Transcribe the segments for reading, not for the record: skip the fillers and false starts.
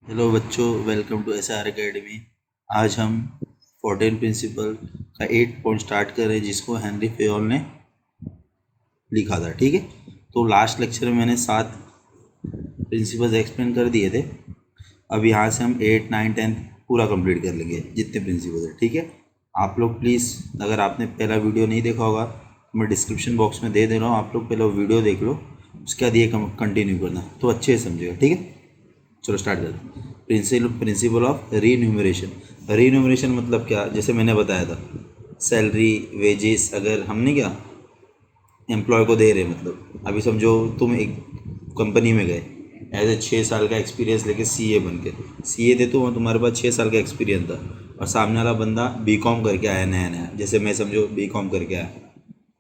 Hello बच्चों, welcome to SR academy. आज हम 14 प्रिंसिपल का 8 पॉइंट स्टार्ट कर रहे हैं जिसको हेनरी फेयोल ने लिखा था। ठीक है, तो लास्ट लेक्चर में मैंने 7 प्रिंसिपल्स एक्सप्लेन कर दिए थे। अब यहाँ से हम 8, 9, 10 पूरा कंप्लीट कर लेंगे जितने प्रिंसिपल्स हैं। ठीक है, आप लोग प्लीज़, अगर आपने पहला वीडियो नहीं देखा होगा तो मैं डिस्क्रिप्शन बॉक्स में दे रहा हूँ, आप लोग पहले वीडियो देख लो, उसके बाद ये कंटिन्यू करना तो अच्छे से समझेगा। ठीक है, चलो स्टार्ट करते हैं। Principle of रीन्यूमरेशन। रीन्यूमरेशन मतलब क्या, जैसे मैंने बताया था, सैलरी, वेजेस, अगर हमने क्या एम्प्लॉय को दे रहे, मतलब अभी समझो तुम एक कंपनी में गए एज ए 6 साल का एक्सपीरियंस लेके CA बन के, CA थे तो तुम्हारे पास 6 साल का एक्सपीरियंस था और सामने वाला बंदा BCom करके आया नया नया, जैसे मैं समझो BCom करके आया।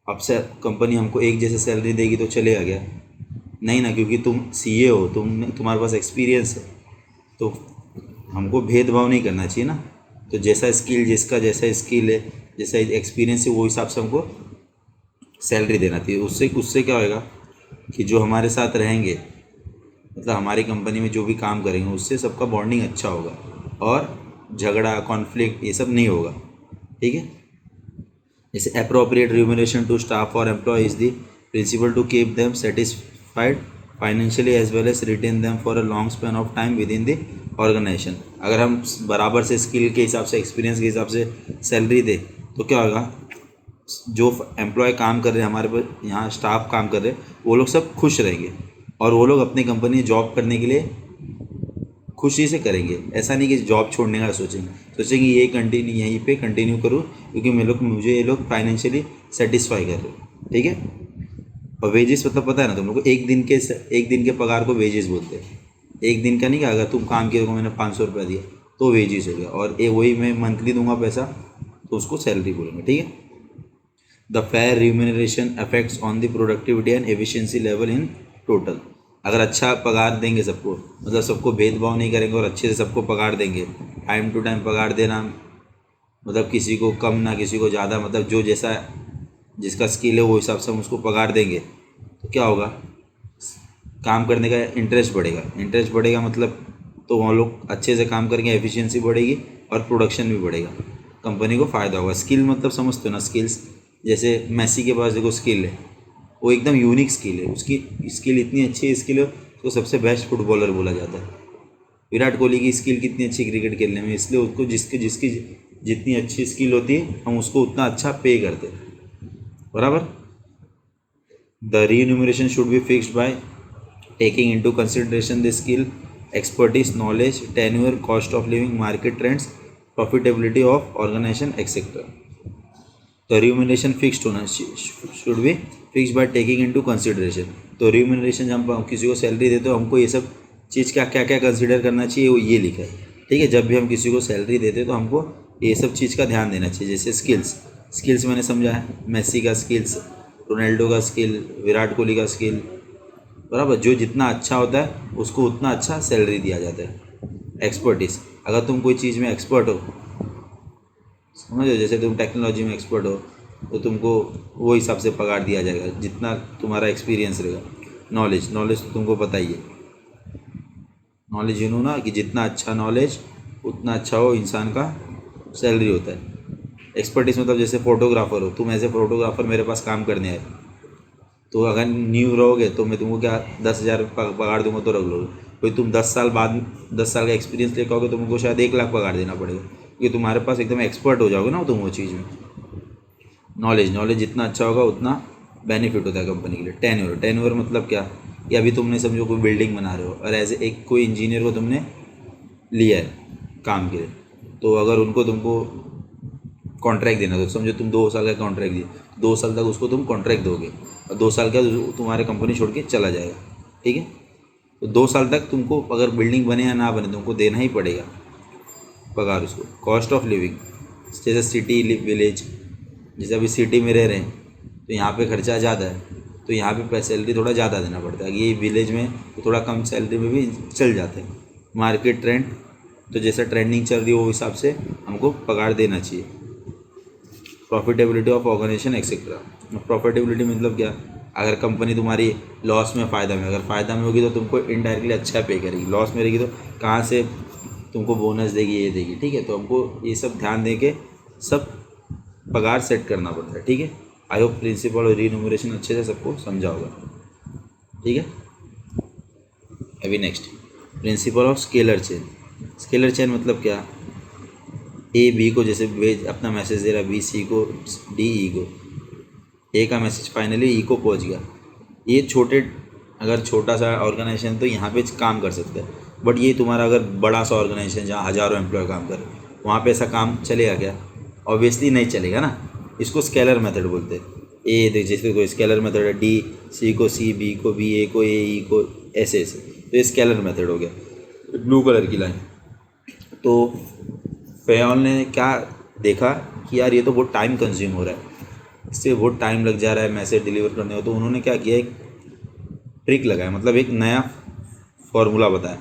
अब से कंपनी हमको एक जैसे सैलरी देगी तो चलेगा क्या? नहीं ना, क्योंकि तुम CA हो, तुम्हारे पास एक्सपीरियंस है, तो हमको भेदभाव नहीं करना चाहिए ना। तो जैसा स्किल, जिसका जैसा स्किल है, जैसा एक्सपीरियंस है, वो हिसाब से हमको सैलरी देना चाहिए। उससे उससे क्या होएगा कि जो हमारे साथ रहेंगे, मतलब हमारी कंपनी में जो भी काम करेंगे, उससे सबका बॉन्डिंग अच्छा होगा और झगड़ा, कॉन्फ्लिक्ट ये सब नहीं होगा। ठीक है, जैसे अप्रोप्रिएट रिम्यूनरेशन टू स्टाफ और employ is the principle to keep them satisfied financially as well as retain them for a long span of time within the organization. अगर हम बराबर से स्किल के हिसाब से, एक्सपीरियंस के हिसाब से सैलरी दे तो क्या होगा, जो एम्प्लॉय काम कर रहे हैं हमारे पास, यहाँ स्टाफ काम कर रहे हैं, वो लोग सब खुश रहेंगे और वो लोग अपनी कंपनी जॉब करने के लिए खुशी से करेंगे। ऐसा नहीं कि जॉब छोड़ने का सोचेंगे ये कंटिन्यू, यहीं पे कंटिन्यू करूँ क्योंकि मुझे ये लोग फाइनेंशियली सेटिस्फाई कर रहे हैं। ठीक है, और वेजेस मतलब पता है ना तुम लोग को, एक दिन के पगार को वेजेस बोलते हैं। एक दिन का नहीं, कि अगर तुम काम किए तो मैंने 500 रुपया दिया तो वेजेस हो गया, और ये वही मैं मंथली दूंगा पैसा तो उसको सैलरी बोलेंगे। ठीक है, the fair remuneration affects on the productivity and efficiency level in total. अगर अच्छा पगार देंगे सबको, मतलब सबको भेदभाव नहीं करेंगे और अच्छे से सबको पगार देंगे, टाइम टू टाइम पगार देना, मतलब किसी को कम ना किसी को ज़्यादा, मतलब जो जैसा जिसका स्किल है वो हिसाब से हम उसको पगार देंगे, तो क्या होगा, काम करने का इंटरेस्ट बढ़ेगा। इंटरेस्ट बढ़ेगा मतलब तो वो लोग अच्छे से काम करेंगे, एफिशिएंसी बढ़ेगी और प्रोडक्शन भी बढ़ेगा, कंपनी को फ़ायदा होगा। स्किल मतलब समझते हो ना, स्किल्स, जैसे मेसी के पास देखो स्किल है, वो एकदम यूनिक स्किल है, उसकी स्किल इतनी अच्छी स्किल है, उसको सबसे बेस्ट फुटबॉलर बोला जाता है। विराट कोहली की स्किल कितनी अच्छी क्रिकेट खेलने में, इसलिए उसको जिसकी जिसकी जितनी अच्छी स्किल होती है हम उसको उतना अच्छा पे करते हैं, बराबर। The remuneration should be fixed by taking into consideration the skill, expertise, knowledge, tenure, cost of living, market trends, profitability of organization, etc. तो रिम्यूनरेशन फिक्स्ड होना should be fix by taking into consideration. तो remuneration जब हम किसी को salary देते हो, हमको ये सब चीज़ क्या क्या क्या कंसिडर करना चाहिए, वो ये लिखा है। ठीक है, जब भी हम किसी को सैलरी देते हैं तो हमको ये सब चीज़ का ध्यान देना चाहिए। जैसे स्किल्स मैंने समझा है, मेसी का स्किल्स, रोनाल्डो का स्किल, विराट कोहली का स्किल, बराबर। जो जितना अच्छा होता है उसको उतना अच्छा सैलरी दिया जाता है। एक्सपर्टीज, अगर तुम कोई चीज़ में एक्सपर्ट हो, समझो जैसे तुम टेक्नोलॉजी में एक्सपर्ट हो, तो तुमको वो हिसाब से पगार दिया जाएगा जितना तुम्हारा एक्सपीरियंस रहेगा। नॉलेज तो तुमको पता ही है, नॉलेज यू नो ना, कि जितना अच्छा नॉलेज उतना अच्छा हो इंसान का सैलरी होता है। एक्सपर्टीज मतलब जैसे फोटोग्राफर हो तुम, ऐसे फोटोग्राफर मेरे पास काम करने आए, तो अगर न्यू रहोगे तो मैं तुमको क्या 10,000 पगार दूंगा तो रख लोगे। कोई तुम 10 साल बाद, 10 साल का एक्सपीरियंस लेकर आओगे तो तुमको शायद 1 लाख पगार देना पड़ेगा, क्योंकि तुम्हारे पास एकदम एक्सपर्ट हो जाओगे ना तुम वो चीज़ में। नॉलेज जितना अच्छा होगा उतना बेनिफिट होता है कंपनी के लिए। टेन्योर मतलब क्या, कि अभी तुमने समझो कोई बिल्डिंग बना रहे हो और एज एक कोई इंजीनियर को तुमने लिया है काम के लिए, तो अगर उनको तुमको कॉन्ट्रैक्ट देना, तो समझो तुम 2 साल का कॉन्ट्रैक्ट दिए, 2 साल तक उसको तुम कॉन्ट्रैक्ट दोगे और 2 साल का तुम्हारे कंपनी छोड़ के चला जाएगा। ठीक है, तो 2 साल तक तुमको अगर बिल्डिंग बने या ना बने तुमको देना ही पड़ेगा पगार उसको। कॉस्ट ऑफ लिविंग, जैसे सिटी विलेज, जैसे अभी सिटी में रह रहे हैं तो यहाँ पे खर्चा ज़्यादा है, तो यहाँ पे सैलरी थोड़ा ज़्यादा देना पड़ता है। ये विलेज में तो थोड़ा कम सैलरी में भी चल जाते हैं। मार्केट ट्रेंड, तो जैसा ट्रेंडिंग चल रही है वो हिसाब से हमको पगार देना चाहिए। Profitability of organization etcetera. Profitability मतलब क्या, अगर कंपनी तुम्हारी लॉस में फ़ायदा में, अगर फ़ायदा में होगी तो तुमको इनडायरेक्टली अच्छा पे करेगी, लॉस में रहेगी तो कहाँ से तुमको बोनस देगी, ये देगी, ठीक है। तो हमको ये सब ध्यान दे के सब पगार सेट करना पड़ता है, ठीक है। आई होप प्रिंसिपल और रीन्यूमरेशन अच्छे से सबको समझा होगा, ठीक है। अभी next principle of scalar chain. Scalar chain मतलब क्या, ए बी को जैसे भेज अपना मैसेज दे रहा, बी सी को, डी ई को, ए का मैसेज फाइनली ई को पहुंच गया। ये छोटे, अगर छोटा सा ऑर्गेनाइजेशन तो यहाँ पे काम कर सकता है, बट ये तुम्हारा अगर बड़ा सा ऑर्गेनाइजेशन जहाँ हज़ारों एम्प्लॉय काम कर रहे हैं, वहाँ पे ऐसा काम चलेगा क्या? ऑब्वियसली नहीं चलेगा ना। इसको स्केलर मेथड बोलते हैं। ए जैसे कोई स्केलर मेथड है, डी सी को सी, बी को बी, ए को ए, ई को ऐसे ऐसे, तो ये स्केलर मेथड हो गया। ब्लू कलर की लाइन। तो फेयोल ने क्या देखा कि यार ये तो बहुत टाइम कंज्यूम हो रहा है, इससे बहुत टाइम लग जा रहा है मैसेज डिलीवर करने को। तो उन्होंने क्या किया, एक ट्रिक लगाया, मतलब एक नया फॉर्मूला बताया।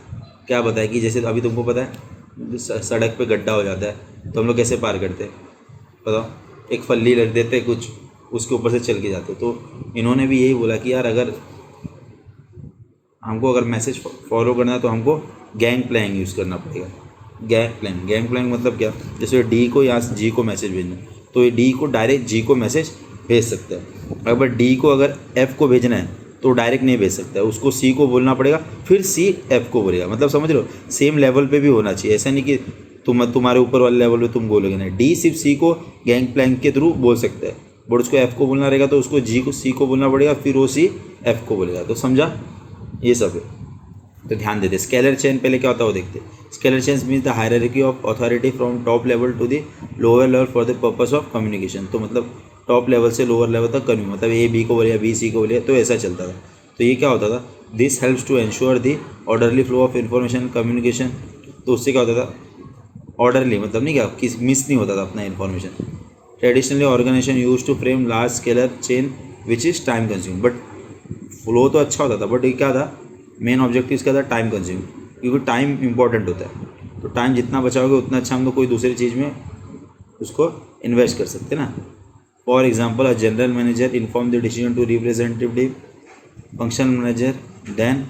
क्या बताया कि जैसे अभी तुमको पता है सड़क पे गड्ढा हो जाता है तो हम लोग कैसे पार करते हैं, बताओ? एक फल्ली रख देते कुछ, उसके ऊपर से चल के जाते। तो इन्होंने भी यही बोला कि यार अगर हमको अगर मैसेज फॉलो करना है तो हमको गैंग प्लैंग यूज़ करना पड़ेगा। गैंग प्लैंग मतलब क्या, जैसे डी को या जी को मैसेज भेजना है तो ये डी को डायरेक्ट जी को मैसेज भेज सकता है। अगर डी को अगर एफ़ को भेजना है तो डायरेक्ट नहीं भेज सकता है, उसको सी को बोलना पड़ेगा, फिर सी एफ़ को बोलेगा। मतलब समझ लो, सेम लेवल पे भी होना चाहिए। ऐसा नहीं कि तुम्हारे ऊपर वाले लेवल पे तुम बोलोगे नहीं। डी सिर्फ सी को गैंग प्लैंक के थ्रू बोल सकता है, बट उसको एफ़ को बोलना रहेगा तो उसको जी को सी को बोलना पड़ेगा, फिर वो सी एफ़ को बोलेगा। तो समझा, ये सब है। तो ध्यान देते। स्केलर चेन पहले क्या होता है वो देखते। Scalar chains means the hierarchy of authority from top level to the lower level for the purpose of communication. तो मतलब टॉप लेवल से लोअर लेवल तक कन्यू, मतलब ए बी को बोलिए, बी सी को बोलिए, तो ऐसा चलता था। तो ये क्या होता था, this helps to ensure the orderly flow of information communication. तो उससे क्या होता था, ऑर्डरली मतलब नहीं क्या, किस मिस नहीं होता था अपना information. Traditionally organization use to frame large scalar chain which is time consume. But flow तो अच्छा होता था, बट ये क्या था, मेन ऑब्जेक्टिव क्या था, टाइम कंज्यूम, क्योंकि टाइम इंपॉर्टेंट होता है। तो टाइम जितना बचाओगे उतना अच्छा हम लोग कोई दूसरी चीज़ में उसको इन्वेस्ट कर सकते हैं ना। For example, a general manager inform the decision to representative functional manager, then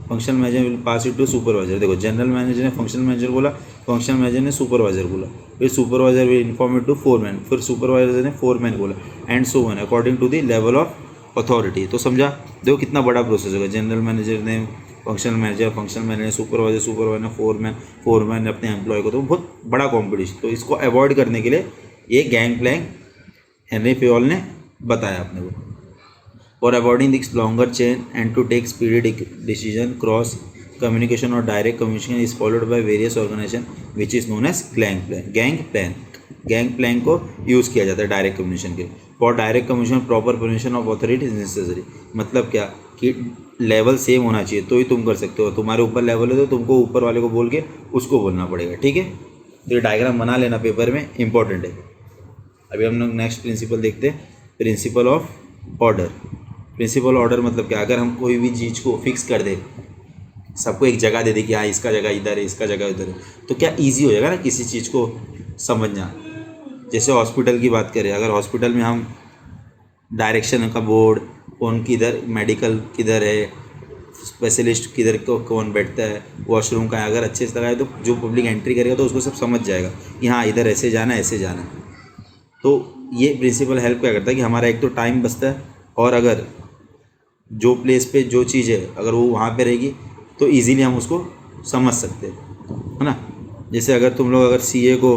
functional manager will pass it to supervisor. देखो, जनरल मैनेजर ने फंक्शनल मैनेजर बोला, फंक्शनल मैनेजर ने सुपरवाइजर बोला, फिर supervisor will inform it to foreman, फिर supervisor ने foreman बोला, and so on according to the level of authority. तो समझा, देखो कितना बड़ा प्रोसेस होगा। जनरल मैनेजर ने फंक्शनल मैनेजर ने सुपरवाइजर ने फोरमैन ने अपने एम्प्लॉय को, तो बहुत बड़ा कॉम्पिटिशन। तो इसको अवॉइड करने के लिए ये गैंग प्लैंक हेनरी फेयोल ने बताया अपने को। For avoiding this longer chain and to take speedy decision, cross communication और direct communication is followed by various organization which is known as gang plank को यूज़ किया जाता है डायरेक्ट कम्युनिकेशन के। For direct communication proper permission of authority is necessary. मतलब क्या कि level same होना चाहिए तो ही तुम कर सकते हो। तुम्हारे ऊपर लेवल है तो तुमको ऊपर वाले को बोल के उसको बोलना पड़ेगा, ठीक है। तो ये डायग्राम बना लेना, पेपर में इंपॉर्टेंट है। अभी हम लोग नेक्स्ट प्रिंसिपल देखते हैं, principle of order. Principle order मतलब क्या, अगर हम कोई भी चीज़ को फिक्स कर दे, सबको एक जगह दे दे कि हाँ इसका जगह इधर है, इसका जगह उधर है, तो क्या ईजी हो जाएगा ना किसी चीज़ को समझना। जैसे हॉस्पिटल की बात करें, अगर हॉस्पिटल में हम डायरेक्शन का बोर्ड, कौन किधर मेडिकल किधर है, स्पेशलिस्ट किधर को कौन बैठता है, वॉशरूम का है, अगर अच्छे से लगाए तो जो पब्लिक एंट्री करेगा तो उसको सब समझ जाएगा कि हाँ इधर ऐसे जाना है, ऐसे जाना है। तो ये प्रिंसिपल हेल्प क्या करता है कि हमारा एक तो टाइम बचता है, और अगर जो प्लेस पे जो चीज़ है अगर वो वहाँ पे रहेगी तो इजीली हम उसको समझ सकते हैं, है ना। जैसे अगर तुम लोग अगर सीए को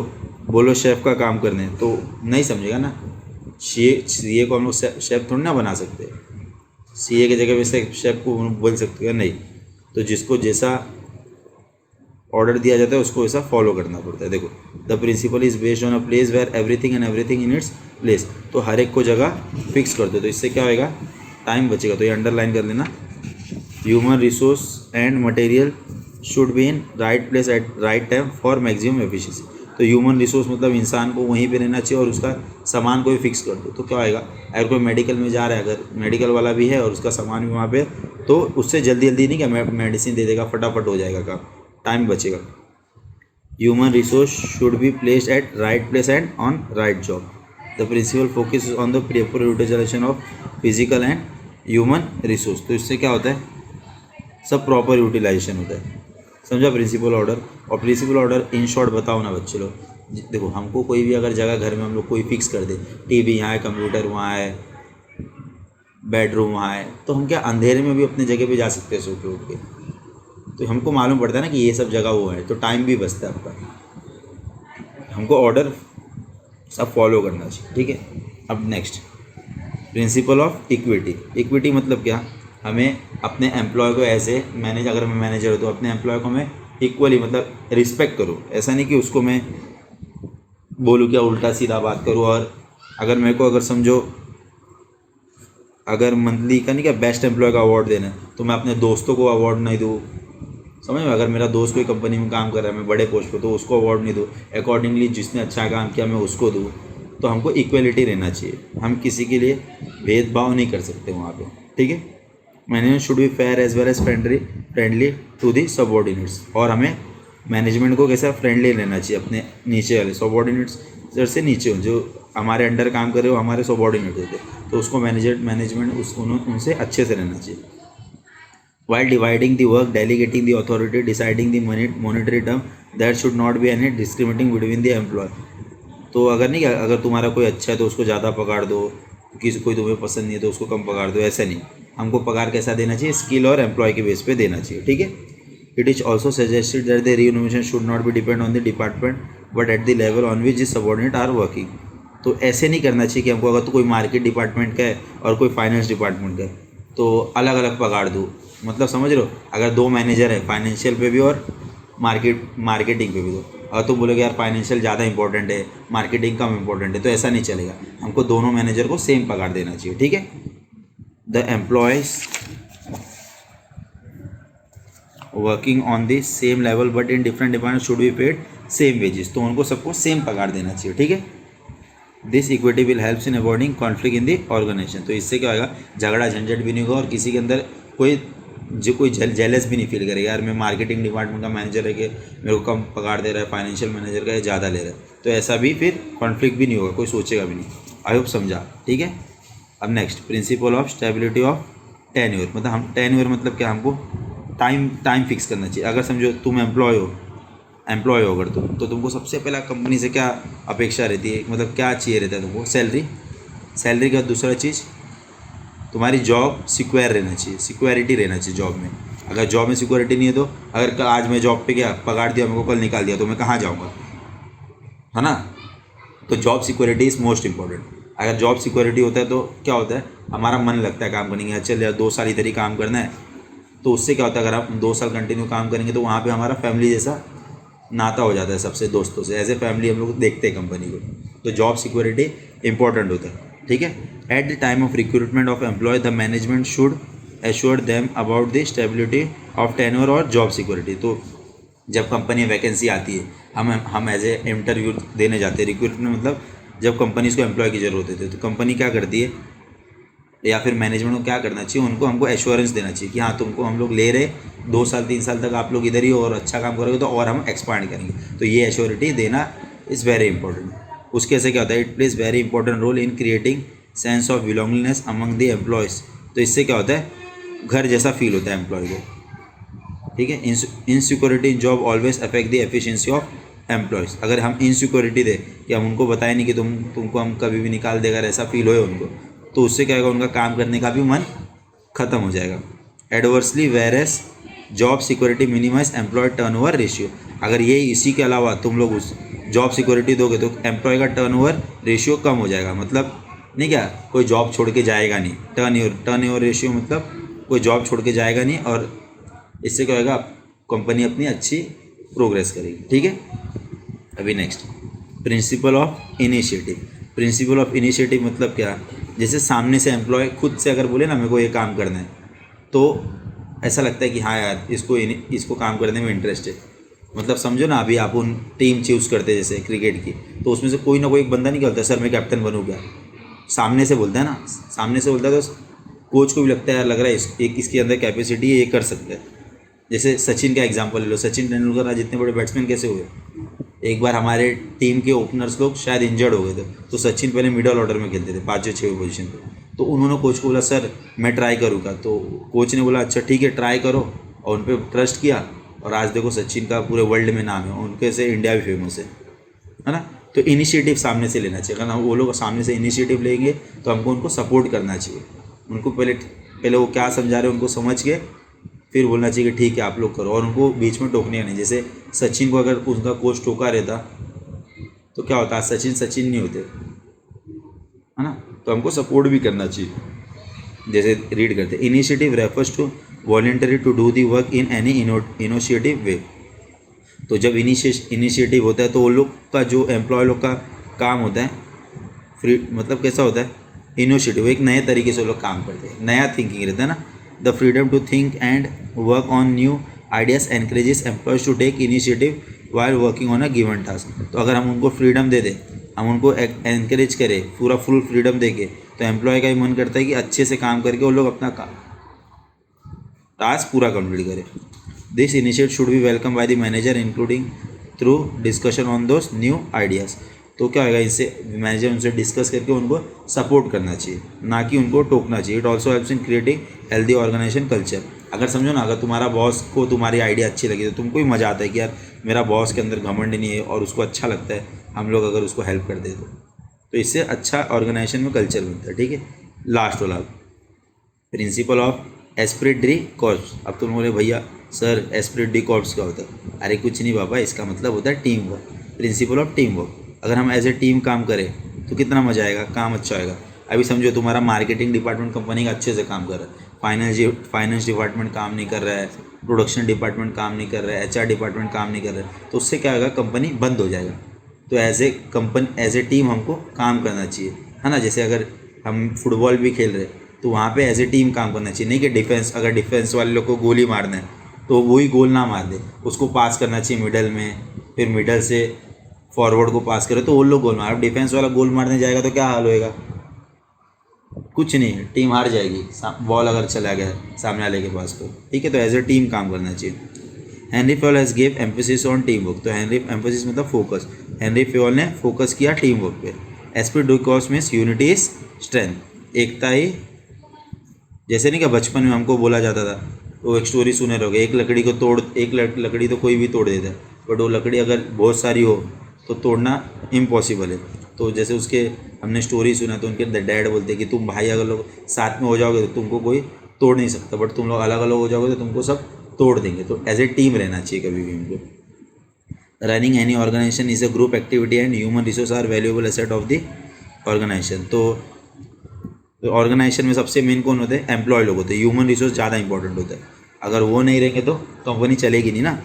बोलो शेफ़ का काम करने तो नहीं समझेगा ना। सीए को हम लोग शेफ़ थोड़ी ना बना सकते, सीए की जगह वैसे शेफ़ को बोल सकते हैं नहीं। तो जिसको जैसा ऑर्डर दिया जाता है उसको ऐसा फॉलो करना पड़ता है। देखो, the principle is based on a place where everything and everything in its place. तो हर एक को जगह फिक्स कर दो, तो इससे क्या होएगा, टाइम बचेगा। तो ये अंडरलाइन कर लेना। Human resource and material should be in right place at right time for maximum efficiency. तो ह्यूमन रिसोर्स मतलब इंसान को वहीं पे रहना चाहिए और उसका सामान को भी फिक्स कर दो। तो क्या होएगा, अगर कोई मेडिकल में जा रहा है, अगर मेडिकल वाला भी है और उसका सामान भी वहाँ पे, तो उससे जल्दी जल्दी नहीं क्या मेडिसिन दे देगा, फटाफट हो जाएगा काम, टाइम बचेगा। Human resource should be placed at right place and on right job. The principle focus on the proper utilization of physical and human resource. तो इससे क्या होता है, सब प्रॉपर यूटिलाइजेशन होता है। समझा प्रिंसिपल ऑर्डर। और प्रिंसिपल ऑर्डर इन शॉर्ट बताओ ना बच्चे लोग, देखो हमको कोई भी अगर जगह घर में हम लोग कोई फिक्स कर दे, टीवी यहाँ है, कंप्यूटर वहाँ है, बेडरूम वहाँ है, तो हम क्या अंधेरे में भी अपनी जगह पे जा सकते हैं सो के उठ के। तो हमको मालूम पड़ता है ना कि ये सब जगह वो है, तो टाइम भी बचता है आपका। हमको ऑर्डर सब फॉलो करना चाहिए, ठीक है। अब next, principle of equity. Equity मतलब क्या, हमें अपने एम्प्लॉय को एज ए मैनेजर, अगर मैं मैनेजर हूँ तो अपने एम्प्लॉय को मैं इक्वली मतलब रिस्पेक्ट करूँ। ऐसा नहीं कि उसको मैं बोलूँ क्या उल्टा सीधा बात करूँ। और अगर मेरे को अगर समझो अगर मंथली का नहीं क्या बेस्ट एम्प्लॉय का अवार्ड देना है, तो मैं अपने दोस्तों को अवार्ड नहीं दूँ, समझ में। अगर मेरा दोस्त कोई कंपनी में काम कर रहा है, मैं बड़े पोस्ट पे, तो उसको अवार्ड नहीं दूँ, अकॉर्डिंगली जिसने अच्छा काम किया मैं उसको दूँ। तो हमको इक्वलिटी रहना चाहिए, हम किसी के लिए भेदभाव नहीं कर सकते वहाँ पे, ठीक है। Management should be fair as well as friendly to the subordinates. और हमें मैनेजमेंट को कैसा फ्रेंडली रहना चाहिए अपने नीचे वाले सबऑर्डिनेट्स से नीचे जो हमारे अंडर काम कर रहे हो हमारे सबऑर्डिनेट होते, तो उसको मैनेजमेंट उनसे अच्छे से रहना चाहिए। While dividing the work, delegating the authority, deciding the monetary term, there should not be any discriminating between the employee. तो अगर नहीं, अगर तुम्हारा कोई अच्छा है तो उसको ज़्यादा पगार दो, किसी कोई तुम्हें पसंद नहीं है तो उसको कम पगार दो, ऐसा नहीं। हमको पगार कैसा देना चाहिए, स्किल और एम्प्लॉय के बेस पे देना चाहिए, ठीक है। It is also suggested that the remuneration should not be depend on the department but at the level on which the subordinate are working. तो ऐसे नहीं करना चाहिए कि हमको अगर तो कोई मार्केट डिपार्टमेंट का है और कोई फाइनेंस डिपार्टमेंट का है तो अलग अलग पगार दो। मतलब समझ रहे हो, अगर दो मैनेजर है फाइनेंशियल पे भी और मार्केटिंग पे भी दो, और तुम बोलोगे यार फाइनेंशियल ज़्यादा इंपॉर्टेंट है मार्केटिंग कम इंपॉर्टेंट है, तो ऐसा नहीं चलेगा। हमको दोनों मैनेजर को सेम पगार देना चाहिए, ठीक है। The employees working on the same level but in different department should be paid same wages. तो उनको सबको सेम पगार देना चाहिए, ठीक है। This equity will helps in avoiding conflict in the organisation. तो इससे क्या होगा, झगड़ा झंझट भी नहीं होगा और किसी के अंदर कोई जेलस भी नहीं फील करेगा, यार मैं मार्केटिंग डिपार्टमेंट का मैनेजर है कि मेरे को कम पगार दे रहा है, फाइनेंशियल मैनेजर का ज़्यादा ले रहा है, तो ऐसा भी फिर कॉन्फ्लिक्ट भी नहीं होगा, कोई सोचेगा भी नहीं। आई होप समझा, ठीक है। अब next, principle of stability of tenure. मतलब हम टेन्योर मतलब क्या, हमको टाइम फिक्स करना चाहिए। अगर समझो तुम एम्प्लॉय हो अगर तुम, तो तुमको सबसे पहला कंपनी से क्या अपेक्षा रहती है, मतलब क्या चाहिए रहता है तुमको, सैलरी का। दूसरा चीज़ तुम्हारी जॉब सिक्योर रहना चाहिए, सिक्योरिटी रहना चाहिए जॉब में। अगर जॉब में सिक्योरिटी नहीं है तो अगर आज मैं जॉब पे गया, पगार दिया, मेरे को कल निकाल दिया, तो मैं कहाँ जाऊँगा, है ना। तो job security is most important. अगर जॉब सिक्योरिटी होता है तो क्या होता है, हमारा मन लगता है काम करने के। चल यार 2 साल इधर ही काम करना है, तो उससे क्या होता है, अगर हम 2 साल कंटिन्यू काम करेंगे तो वहाँ पे हमारा फैमिली जैसा नाता हो जाता है सबसे, दोस्तों से एज ए फैमिली हम लोग देखते हैं कंपनी को। तो जॉब सिक्योरिटी इंपॉर्टेंट होता है, ठीक है। At the time of recruitment of employ the management should assure them about the stability of tenure और जॉब सिक्योरिटी। तो जब कंपनी में वैकेंसी आती है, हम एज ए इंटरव्यू देने जाते हैं। रिक्रूटमेंट मतलब जब कंपनी को एम्प्लॉय की ज़रूरत होती है तो कंपनी क्या करती है, या फिर मैनेजमेंट को क्या करना चाहिए, उनको हमको एश्योरेंस देना चाहिए कि हाँ तुमको हम लोग ले रहे 2 साल 3 साल तक आप लोग इधर ही हो और अच्छा काम करोगे तो और हम एक्सपांड करेंगे। तो ये एश्योरिटी देना इज़ वेरी इंपॉर्टेंट। उसके से क्या होता है, it plays very important role in creating sense of belongingness among the employees. तो इससे क्या होता है, घर जैसा फील होता है एम्प्लॉय को, ठीक है। Insecurity in job always affect the efficiency of employees. अगर हम इनसिक्योरिटी दे कि हम उनको बताएं नहीं कि तुमको हम कभी भी निकाल देगा, ऐसा फील होए उनको, तो उससे क्या होगा, उनका काम करने का भी मन ख़त्म हो जाएगा। Adversely varies job security minimise employ turnover ratio. अगर ये इसी के अलावा तुम लोग उस जॉब सिक्योरिटी दोगे तो एम्प्लॉय का टर्नओवर रेशियो कम हो जाएगा। मतलब नहीं क्या, कोई जॉब छोड़ के जाएगा नहीं। टर्नओवर रेशियो मतलब कोई जॉब छोड़ के जाएगा नहीं, और इससे क्या होगा, कंपनी अपनी अच्छी प्रोग्रेस करेगी, ठीक है। अभी next, principle of initiative. Principle of initiative मतलब क्या, जैसे सामने से एम्प्लॉय खुद से अगर बोले ना मेरे को ये काम करना है, तो ऐसा लगता है कि हाँ यार इसको काम करने में इंटरेस्ट है। मतलब समझो ना, अभी आप उन टीम चूज़ करते हैं जैसे क्रिकेट की, तो उसमें से कोई ना कोई एक बंदा नहीं बोलता सर मैं कैप्टन बनूँ क्या, सामने से बोलता है ना, सामने से बोलता है तो कोच को भी लगता है यार लग रहा है इसके अंदर कैपेसिटी है, ये कर सकता है। जैसे सचिन का एग्जांपल ले लो, सचिन तेंदुलकर आज इतने बड़े बैट्समैन कैसे हुए। एक बार हमारे टीम के ओपनर्स लोग शायद इंजर्ड हो गए थे, तो सचिन पहले मिडल ऑर्डर में खेलते थे 5 या 6 पोजीशन पे, तो उन्होंने कोच को बोला सर मैं ट्राई करूँगा, तो कोच ने बोला अच्छा ठीक है ट्राई करो, और उन पर ट्रस्ट किया, और आज देखो सचिन का पूरे वर्ल्ड में नाम है, उनके से इंडिया भी फेमस है ना। तो इनिशिएटिव सामने से लेना चाहिए, अगर हम वो लोग सामने से इनिशिएटिव लेंगे तो हमको उनको सपोर्ट करना चाहिए। उनको पहले वो क्या समझा रहे हैं उनको समझ के फिर बोलना चाहिए कि ठीक है आप लोग करो, और उनको बीच में टोकने का नहीं। जैसे सचिन को अगर उनका कोच टोका रहता तो क्या होता, सचिन नहीं होते, है ना। तो हमको सपोर्ट भी करना चाहिए। जैसे रीड करते, initiative refers to voluntary to do the work in any initiative way. तो जब इनिशिएटिव होता है तो वो लोग का जो एम्प्लॉय लोग का काम होता है फ्री, मतलब कैसा होता है इनिशिएटिव, एक नए तरीके से वो लोग काम करते हैं, नया थिंकिंग रहता है ना। The freedom to think and work on new ideas encourages employees to take initiative while working on a given task. तो अगर हम उनको फ्रीडम दे दें, हम उनको एनकरेज करें पूरा फुल फ्रीडम देके, तो एम्प्लॉय का भी मन करता है कि अच्छे से काम करके वो लोग अपना टास्क पूरा कंप्लीट करें। This initiative should be welcome by the manager including through discussion on those new ideas. तो क्या होगा, इससे मैनेजर उनसे डिस्कस करके उनको सपोर्ट करना चाहिए, ना कि उनको टोकना चाहिए। It also helps in creating healthy organisation culture. अगर समझो ना, अगर तुम्हारा बॉस को तुम्हारी आइडिया अच्छी लगी तो तुमको ही मज़ा आता है कि यार मेरा बॉस के अंदर घमंड नहीं है और उसको अच्छा लगता है हम लोग अगर उसको हेल्प कर दे तो इससे अच्छा ऑर्गेनाइजेशन में कल्चर बनता है। ठीक है, लास्ट वाला principle of Spirit D corps. अब तुम बोले भैया सर एस्पिरिट डी कॉर्प्स क्या होता है? अरे कुछ नहीं बाबा, इसका मतलब होता है team work, principle of team work. अगर हम एज ए टीम काम करें तो कितना मजा आएगा, काम अच्छा होगा। अभी समझो तुम्हारा मार्केटिंग डिपार्टमेंट कंपनी का अच्छे से काम कर रहा है, फाइनेंस डिपार्टमेंट काम नहीं कर रहा है, प्रोडक्शन डिपार्टमेंट काम नहीं कर रहा है, HR डिपार्टमेंट काम नहीं कर रहा है, तो उससे क्या होगा, कंपनी बंद हो जाएगा। तो एज ए टीम हमको काम करना चाहिए, है ना। जैसे अगर हम फुटबॉल भी खेल रहे तो वहाँ पे एज ए टीम काम करना चाहिए, नहीं कि अगर डिफेंस वाले लोग को गोली मारना है तो वही गोल ना मार दे, उसको पास करना चाहिए मिडल में, फिर मिडल से फॉरवर्ड को पास करे तो वो लोग गोल मार। अब डिफेंस वाला गोल मारने जाएगा तो क्या हाल होएगा, कुछ नहीं है, टीम हार जाएगी बॉल अगर चला गया सामने वाले के पास तो। ठीक है, तो एज ए टीम काम करना चाहिए। Henri Fayol has give emphasis on team work. तो हेनरी एम्फेसिस मतलब फोकस, हेनरी फ्योल ने फोकस किया टीम वर्क पे। Esprit de corps means unity is strength, एकता ही। जैसे नहीं कि बचपन में हमको बोला जाता था, तो एक स्टोरी सुने रहोगे, एक लकड़ी तो कोई भी तोड़ देता है, बट वो लकड़ी अगर बहुत सारी हो तो तोड़ना इम्पॉसिबल है। तो जैसे उसके हमने स्टोरी सुना तो उनके डैड बोलते हैं कि तुम भाई अगर लोग साथ में हो जाओगे तो तुमको कोई तोड़ नहीं सकता, बट तुम लोग अलग अलग हो जाओगे तो तुमको सब तोड़ देंगे। तो एज ए टीम रहना चाहिए कभी भी हमको। Running any organisation is a group activity and human resource are valuable asset of the organisation. तो ऑर्गेनाइजेशन में सबसे मेन कौन होते हैं, एम्प्लॉय लोग होते हैं, ह्यूमन रिसोर्स ज़्यादा इंपॉर्टेंट होता है। अगर वो नहीं रहेंगे तो कंपनी चलेगी नहीं ना।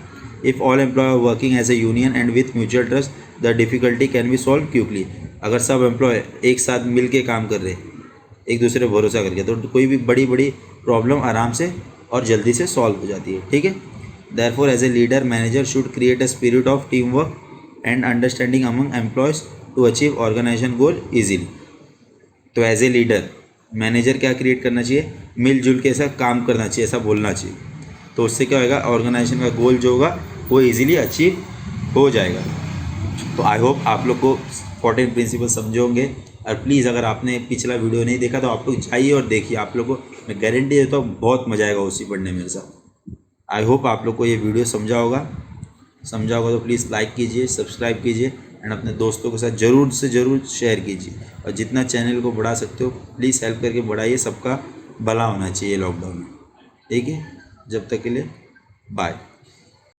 If all employ are working as a union and with mutual trust the difficulty can be solve quickly. अगर सब एम्प्लॉय एक साथ मिल के काम कर रहे, एक दूसरे पर भरोसा करके, तो कोई भी बड़ी बड़ी प्रॉब्लम आराम से और जल्दी से सॉल्व हो जाती है। ठीक है, therefore as a leader manager should create a spirit of team work and understanding among employees to achieve organisation goal easily. तो एज ए लीडर मैनेजर क्या क्रिएट करना चाहिए, मिलजुल के ऐसा काम करना चाहिए, ऐसा बोलना चाहिए। तो उससे क्या होगा, ऑर्गेनाइजेशन का गोल जो होगा वो इजीली अचीव हो जाएगा। तो आई होप आप लोग को 14 प्रिंसिपल समझे होंगे। और प्लीज़ अगर आपने पिछला वीडियो नहीं देखा तो आप लोग जाइए और देखिए, आप लोग को मैं गारंटी देता हूँ बहुत मजा आएगा उसी पढ़ने मेरे साथ। आई होप आप लोग को ये वीडियो समझा होगा तो प्लीज़ लाइक कीजिए, सब्सक्राइब कीजिए एंड अपने दोस्तों के साथ ज़रूर से ज़रूर शेयर कीजिए। और जितना चैनल को बढ़ा सकते हो प्लीज़ हेल्प करके बढ़ाइए, सबका भला होना चाहिए लॉकडाउन में। ठीक है, जब तक के लिए बाय।